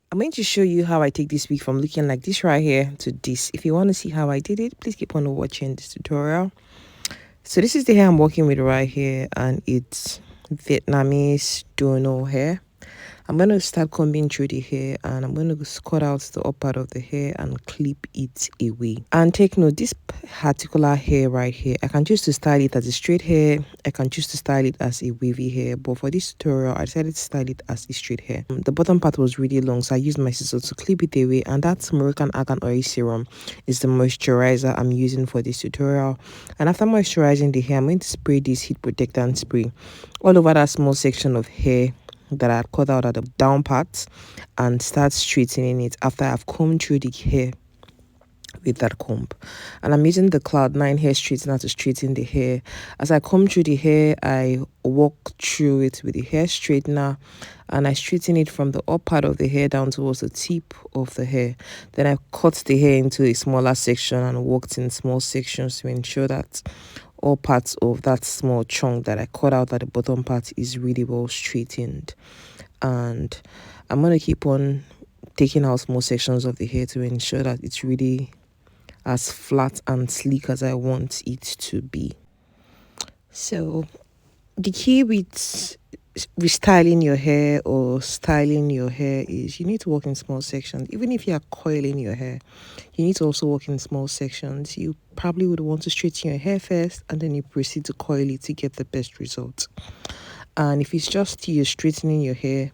I'm going to show you how I take this wig from looking like this right here to this. If you want to see how I did it, please keep on watching this tutorial. So this is the hair I'm working with right here, and it's Vietnamese dono hair. I'm going to start combing through the hair, and I'm going to cut out the up part of the hair and clip it away. And take note, this particular hair right here, I can choose to style it as a straight hair. I can choose to style it as a wavy hair. But for this tutorial, I decided to style it as a straight hair. The bottom part was really long, so I used my scissors to clip it away. And that Moroccan Argan Oil Serum is the moisturizer I'm using for this tutorial. And after moisturizing the hair, I'm going to spray this heat protectant spray all over that small section of hair that I cut out at the down part and start straightening it after I've combed through the hair with that comb. And I'm using the Cloud9 hair straightener to straighten the hair. As I comb through the hair, I walk through it with the hair straightener and I straighten it from the up part of the hair down towards the tip of the hair. Then I cut the hair into a smaller section and walked in small sections to ensure that all parts of that small chunk that I cut out at the bottom part is really well straightened. And I'm going to keep on taking out small sections of the hair to ensure that it's really as flat and sleek as I want it to be. So the key with restyling your hair or styling your hair is you need to work in small sections. Even if you are coiling your hair, you need to also work in small sections. You probably would want to straighten your hair first and then you proceed to coil it to get the best result. And if it's just you straightening your hair,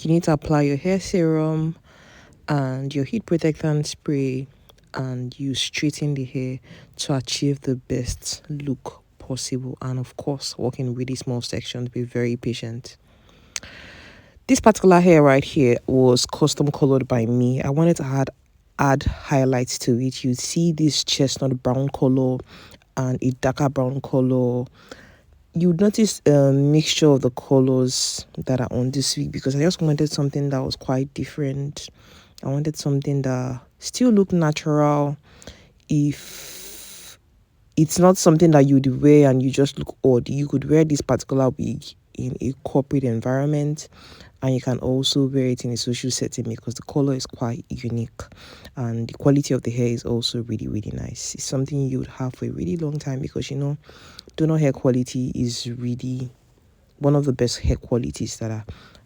you need to apply your hair serum and your heat protectant spray and you straighten the hair to achieve the best look possible. And of course, work in really small sections. Be very patient. This particular hair right here was custom colored by me. I wanted to add highlights to it. You see this chestnut brown color and a darker brown color. You would notice a mixture of the colors that are on this wig because I just wanted something that was quite different. I wanted something that still looked natural. If it's not something that you'd wear and you just look odd, you could wear this particular wig in a corporate environment and you can also wear it in a social setting because the color is quite unique and the quality of the hair is also really, really nice. It's something you would have for a really long time because donor hair quality is really one of the best hair qualities that are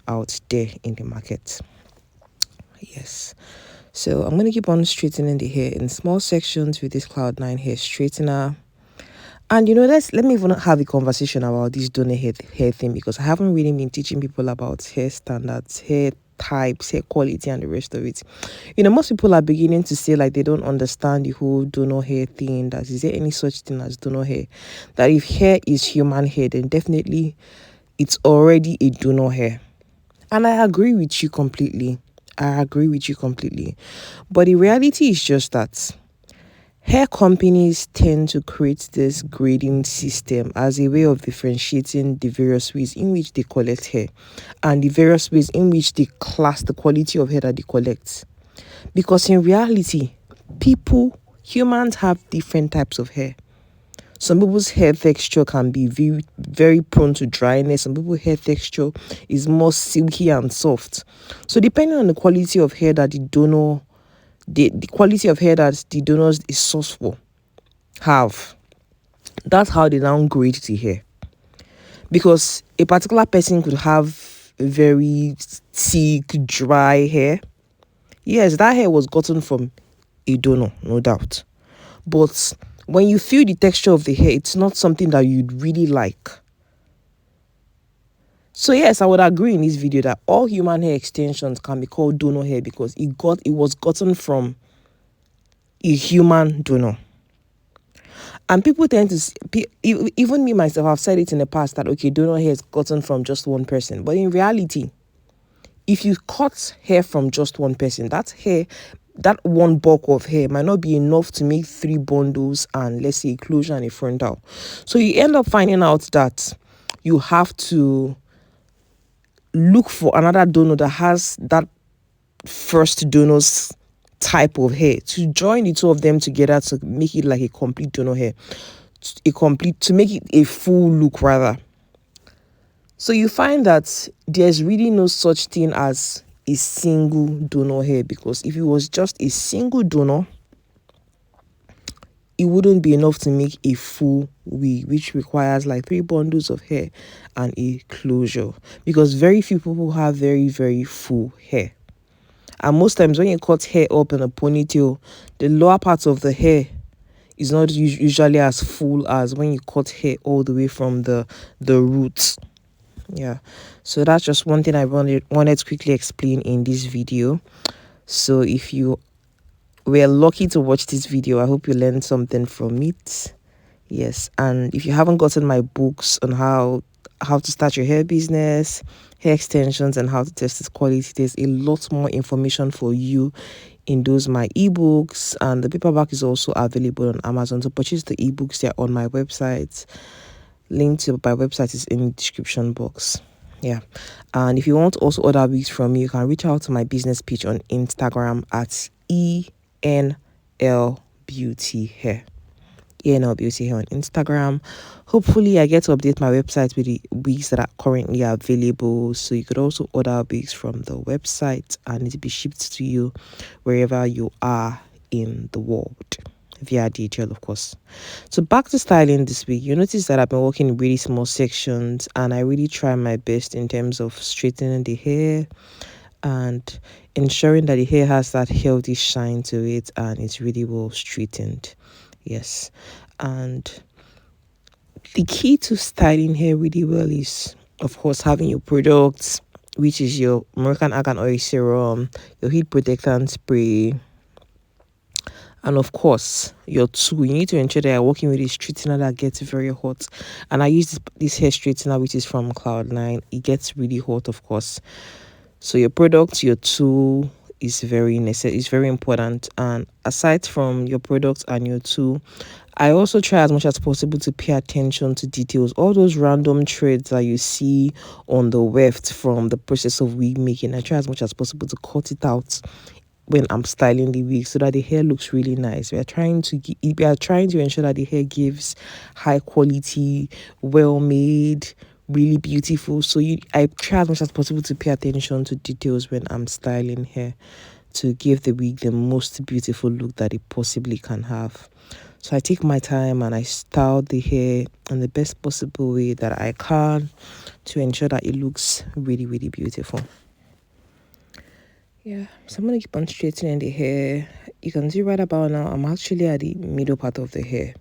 out there in the market. Yes. So I'm going to keep on straightening the hair in small sections with this Cloud9 hair straightener. And let me even have a conversation about this donor hair thing because I haven't really been teaching people about hair standards, hair types, hair quality, and the rest of it. Most people are beginning to say like they don't understand the whole donor hair thing. That is there any such thing as donor hair? That if hair is human hair, then definitely it's already a donor hair. And I agree with you completely. But the reality is just that hair companies tend to create this grading system as a way of differentiating the various ways in which they collect hair and the various ways in which they class the quality of hair that they collect. Because in reality, humans have different types of hair. Some people's hair texture can be very, very prone to dryness. Some people's hair texture is more silky and soft. So depending on the quality of hair that the quality of hair that the donors is sourced for that's how they now grade the hair. Because a particular person could have very thick, dry hair. Yes, that hair was gotten from a donor, no doubt. But when you feel the texture of the hair, it's not something that you'd really like. So yes, I would agree in this video that all human hair extensions can be called donor hair because it was gotten from a human donor. And people tend to, even me myself, I've said it in the past that, okay, donor hair is gotten from just one person. But in reality, if you cut hair from just one person, that one bulk of hair might not be enough to make 3 bundles and let's say a closure and a frontal. So you end up finding out that you have to look for another donor that has that first donor's type of hair to join the two of them together to make it like a complete donor hair, to make it a full look rather. So you find that there's really no such thing as a single donor hair, because if it was just a single donor, it wouldn't be enough to make a full wig, which requires like 3 bundles of hair and a closure, because very few people have very, very full hair. And most times when you cut hair up in a ponytail, the lower part of the hair is not usually as full as when you cut hair all the way from the roots. Yeah, so that's just one thing I wanted to quickly explain in this video. So if you were lucky to watch this video, I hope you learned something from it. Yes, and if you haven't gotten my books on how to start your hair business, hair extensions, and how to test its quality, there's a lot more information for you in those my ebooks, and the paperback is also available on Amazon. To purchase the ebooks, they're on my website. Link to my website is in the description box. Yeah, and if you want to also order wigs from me, you can reach out to my business page on Instagram at ENL Beauty Hair. ENL Beauty Hair on Instagram. Hopefully I get to update my website with the wigs that are currently available, so you could also order wigs from the website and it'll be shipped to you wherever you are in the world, via DHL, of course. So back to styling this week. You notice that I've been working in really small sections, and I really try my best in terms of straightening the hair and ensuring that the hair has that healthy shine to it and it's really well straightened. Yes, and the key to styling hair really well is, of course, having your products, which is your Moroccan argan oil serum, your heat protectant spray, and of course your tool. You need to ensure that you're working with a straightener that gets very hot, and I use this hair straightener which is from Cloud9. It gets really hot, of course. So your product, your tool is very necessary, it's very important. And aside from your product and your tool, I also try as much as possible to pay attention to details, all those random threads that you see on the weft from the process of wig making. I try as much as possible to cut it out when I'm styling the wig so that the hair looks really nice. We are trying to ensure that the hair gives high quality, well made, really beautiful. So I try as much as possible to pay attention to details when I'm styling hair to give the wig the most beautiful look that it possibly can have. So I take my time and I style the hair in the best possible way that I can to ensure that it looks really, really beautiful. Yeah, so I'm going to keep on straightening the hair. You can see right about now, I'm actually at the middle part of the hair,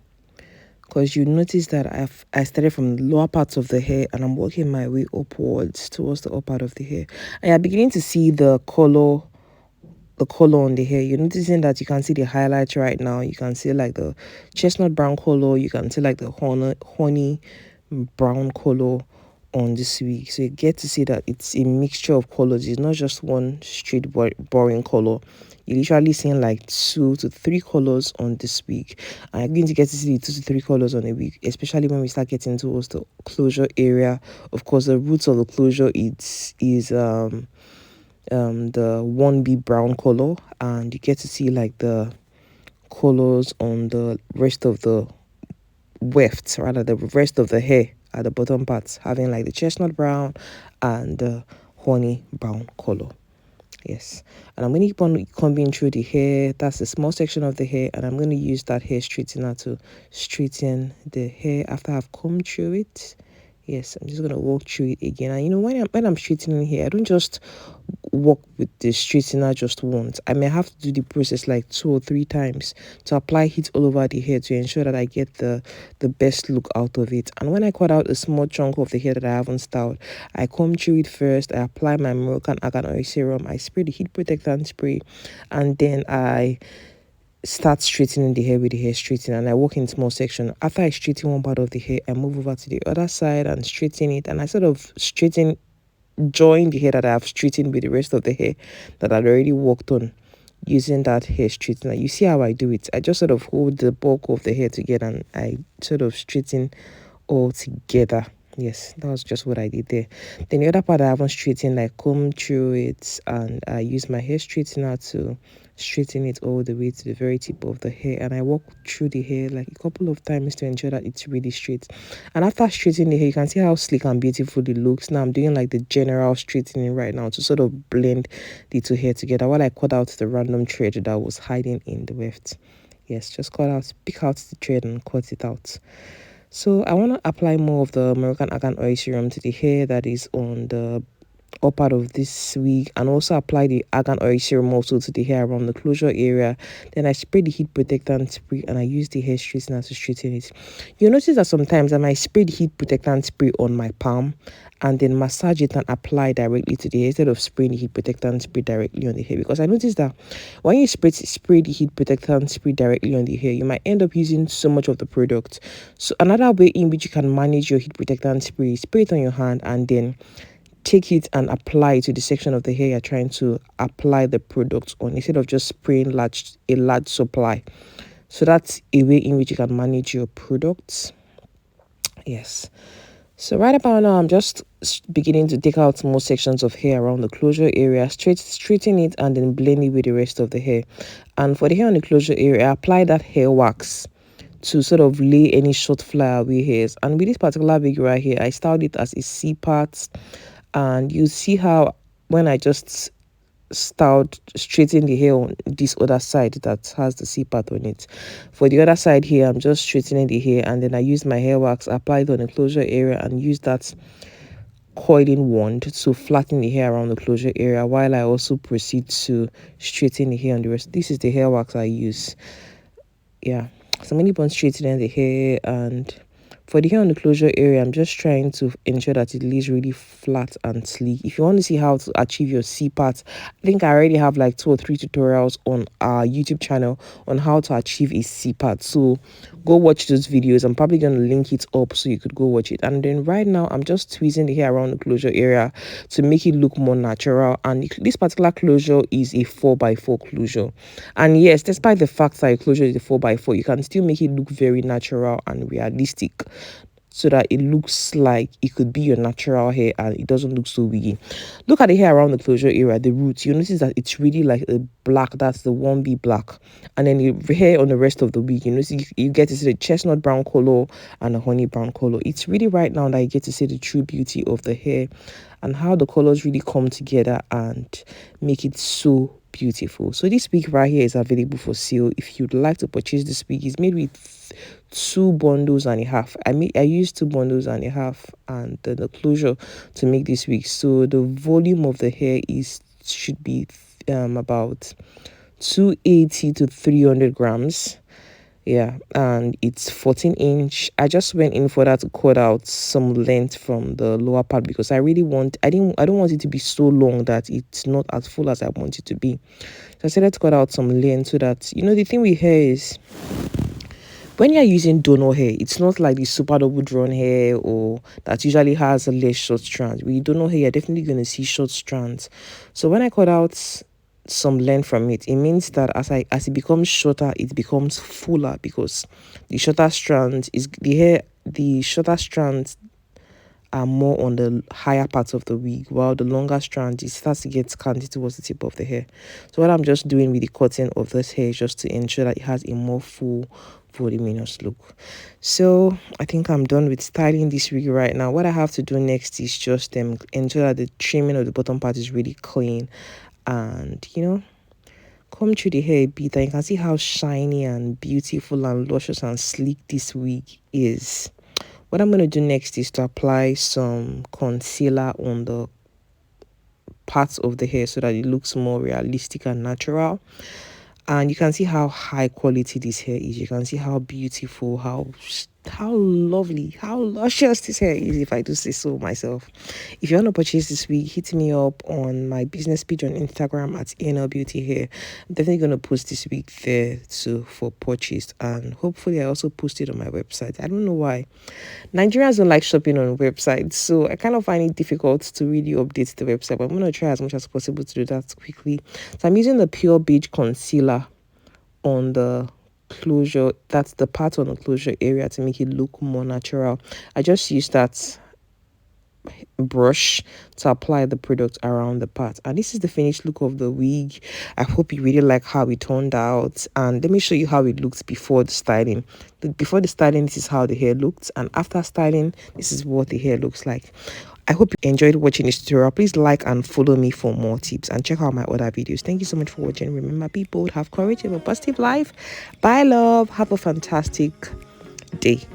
because you notice that I started from the lower parts of the hair and I'm working my way upwards towards the upper part of the hair. And you're beginning to see the color on the hair. You're noticing that you can see the highlights right now. You can see like the chestnut brown color. You can see like the honey brown color on this wig. So you get to see that it's a mixture of colors. It's not just one straight boring color. You're literally seeing like 2 to 3 colors on this wig, and you're going to get to see the 2 to 3 colors on the wig, especially when we start getting towards the closure area. Of course, the roots of the closure is the 1B brown color, and you get to see like the colors on the rest of the weft, rather the rest of the hair at the bottom parts, having like the chestnut brown and the honey brown color. Yes, and I'm going to keep on combing through the hair. That's a small section of the hair, and I'm going to use that hair straightener to straighten the hair after I've combed through it. Yes, I'm just going to walk through it again. And you know, when I'm straightening hair, I don't just work with the straightener just once. I may have to do the process like 2 or 3 times to apply heat all over the hair to ensure that I get the best look out of it. And when I cut out a small chunk of the hair that I haven't styled, I comb through it first. I apply my Moroccan argan oil serum. I spray the heat protectant spray, and then I start straightening the hair with the hair straightener, and I work in small section. After I straighten one part of the hair, I move over to the other side and straighten it, and I sort of join the hair that I have straightened with the rest of the hair that I'd already worked on using that hair straightener. You see how I do it? I just sort of hold the bulk of the hair together and I sort of straighten all together. Yes, that was just what I did there. Then the other part I haven't straightened, I comb through it and I use my hair straightener to straighten it all the way to the very tip of the hair, and I walk through the hair like a couple of times to ensure that it's really straight. And after straightening the hair, you can see how sleek and beautiful it looks. Now I'm doing like the general straightening right now to sort of blend the two hair together while I cut out the random thread that was hiding in the weft. Yes, just pick out the thread and cut it out. So I want to apply more of the Moroccan Argan Oil Serum to the hair that is on the or part of this wig, and also apply the argan oil serum also to the hair around the closure area. Then I spray the heat protectant spray and I use the hair straightener to straighten it. You'll notice that sometimes I might spray the heat protectant spray on my palm and then massage it and apply directly to the hair instead of spraying the heat protectant spray directly on the hair, because I noticed that when you spray the heat protectant spray directly on the hair, you might end up using so much of the product. So another way in which you can manage your heat protectant spray it on your hand and then take it and apply it to the section of the hair you're trying to apply the product on, instead of just spraying a large supply. So that's a way in which you can manage your products. Yes. So right about now, I'm just beginning to take out more sections of hair around the closure area, straighten it, and then blend it with the rest of the hair. And for the hair on the closure area, I apply that hair wax to sort of lay any short flyaway hairs. And with this particular wig right here, I styled it as a C-part. And you see how when I just straighten the hair on this other side that has the C-part on it, for the other side here, I'm just straightening the hair, and then I use my hair wax, apply it on the closure area, and use that coiling wand to flatten the hair around the closure area, while I also proceed to straighten the hair on the rest. This is the hair wax I use. Yeah, so I'm only straightening the hair, and for the hair on the closure area, I'm just trying to ensure that it lays really flat and sleek. If you want to see how to achieve your C-part, I think I already have like 2 or 3 tutorials on our YouTube channel on how to achieve a C-part. So go watch those videos. I'm probably going to link it up so you could go watch it. And then right now, I'm just tweezing the hair around the closure area to make it look more natural. And this particular closure is a 4x4 closure. And yes, despite the fact that your closure is a 4x4, you can still make it look very natural and realistic, so that it looks like it could be your natural hair and it doesn't look so wiggy. Look at the hair around the closure area, the roots. You notice that it's really like a black, that's the 1B black. And then the hair on the rest of the wig, you notice you get to see the chestnut brown color and the honey brown color. It's really right now that you get to see the true beauty of the hair and how the colors really come together and make it so beautiful. So this wig right here is available for sale. If you'd like to purchase this wig, it's made with 2 bundles and a half. I used 2 bundles and a half and the closure to make this wig. So the volume of the hair should be about 280 to 300 grams. Yeah, and it's 14-inch. I just went in for that to cut out some length from the lower part, because I don't want it to be so long that it's not as full as I want it to be. So I said let's cut out some length, so that, the thing with hair is, when you're using donor hair, it's not like the super double drawn hair or that usually has a less short strands. With donor hair, you're definitely going to see short strands. So when I cut out some length from it, it means that as it becomes shorter, it becomes fuller, because the shorter strands are more on the higher parts of the wig, while the longer strands, it starts to get scanty towards the tip of the hair. So what I'm just doing with the cutting of this hair is just to ensure that it has a more full, voluminous look. So I think I'm done with styling this wig right now. What I have to do next is just ensure that the trimming of the bottom part is really clean, and comb through the hair a bit, and you can see how shiny and beautiful and luscious and sleek this wig is. What I'm going to do next is to apply some concealer on the parts of the hair so that it looks more realistic and natural. And you can see how high quality this hair is. You can see how beautiful, how lovely, how luscious this hair is, if I do say so myself. If you want to purchase this wig, hit me up on my business page on Instagram at ANL Beauty Hair. I'm definitely going to post this wig there for purchase, and hopefully I also post it on my website. I don't know why Nigerians don't like shopping on websites, so I kind of find it difficult to really update the website, but I'm going to try as much as possible to do that quickly. So I'm using the Pure Beige Concealer on the closure, that's the part on the closure area, to make it look more natural. I just used that brush to apply the product around the part. And this is the finished look of the wig. I hope you really like how it turned out, and let me show you how it looks before the styling. Before the styling, this is how the hair looked, and after styling, this is what the hair looks like. I hope you enjoyed watching this tutorial. Please like and follow me for more tips, and check out my other videos. Thank you so much for watching. Remember, be bold, have courage, have a positive life. Bye love, have a fantastic day.